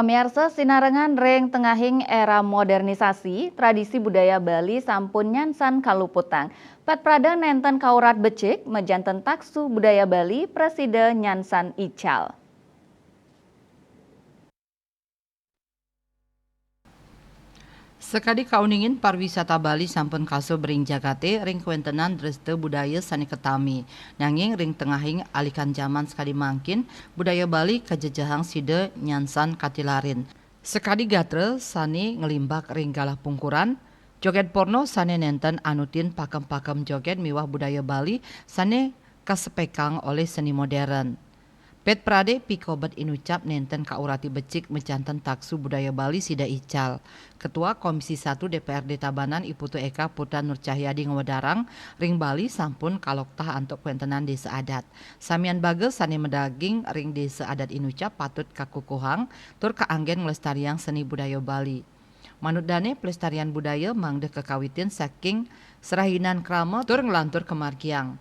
Pemirsa sinarengan reng tengahing era modernisasi, tradisi budaya Bali sampun nyansan kaluputang. Pat prada nenten kaurat becik, mejanten taksu budaya Bali Presiden nyansan ical. Sekadi kauningin pariwisata Bali sampun kaso bering jagate ring kuentenan dreste budaya sani ketami. Nanging ring tengahing alikan zaman sekadi mangkin budaya Bali kajejahang side nyansan katilarin. Sekadi gatre sani ngelimbak ring galah pungkuran. Joget porno sani nenten anutin pakem-pakem joget miwah budaya Bali sani kasepekang oleh seni modern. Pet Prade Pikobat inucap nenten kaurati becik mejantan taksu budaya Bali sida ical. Ketua Komisi 1 DPRD Tabanan Iputu Eka Putra Nur Cahyadi Ngewedarang ring Bali sampun kaloktah antuk kuentenan desa adat. Samian bagus sani medaging ring desa adat inucap patut kakukuhang tur kaanggen ngelestariang seni budaya Bali. Manut dane pelestarian budaya mangde kekawitin saking serahinan krama tur ngelantur kemarkiang.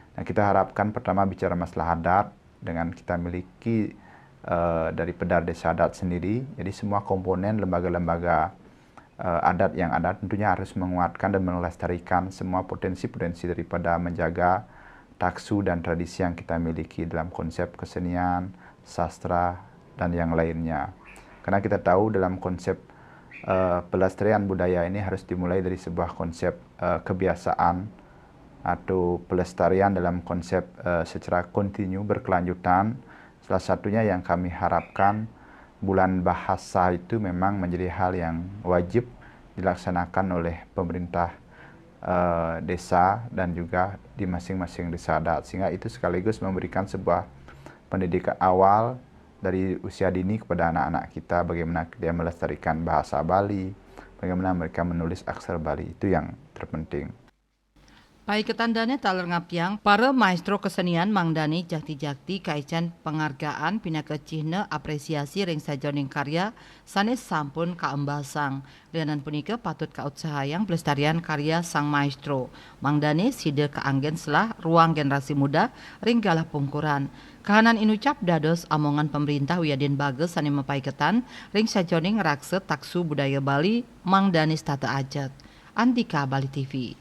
Nah, kita harapkan pertama bicara masalah adat dengan kita miliki dari Pedar Desa Adat sendiri. Jadi semua komponen lembaga-lembaga adat yang ada tentunya harus menguatkan dan melestarikan semua potensi-potensi daripada menjaga taksu dan tradisi yang kita miliki dalam konsep kesenian, sastra, dan yang lainnya. Karena kita tahu dalam konsep pelestarian budaya ini harus dimulai dari sebuah konsep kebiasaan atau pelestarian dalam konsep secara kontinu berkelanjutan. Salah satunya yang kami harapkan bulan bahasa itu memang menjadi hal yang wajib dilaksanakan oleh pemerintah desa dan juga di masing-masing desa adat, sehingga itu sekaligus memberikan sebuah pendidikan awal dari usia dini kepada anak-anak kita bagaimana dia melestarikan bahasa Bali, bagaimana mereka menulis aksara Bali, itu yang terpenting. Pai ketandane taler ngapiang, para maestro kesenian mangdani jakti-jakti kaican penghargaan pinaka cihne apresiasi ring sajoning karya sanes sampun kaembasang. Lianan punika patut kautsahayang pelestarian karya sang maestro. Mangdani side kaanggen selah ruang generasi muda ring galah pungkuran. Kahanan inucap dados amongan pemerintah Wiyadin Bages sani mepaiketan ring sajoning rakse taksu budaya Bali mangdani tata ajat. Antika Bali TV.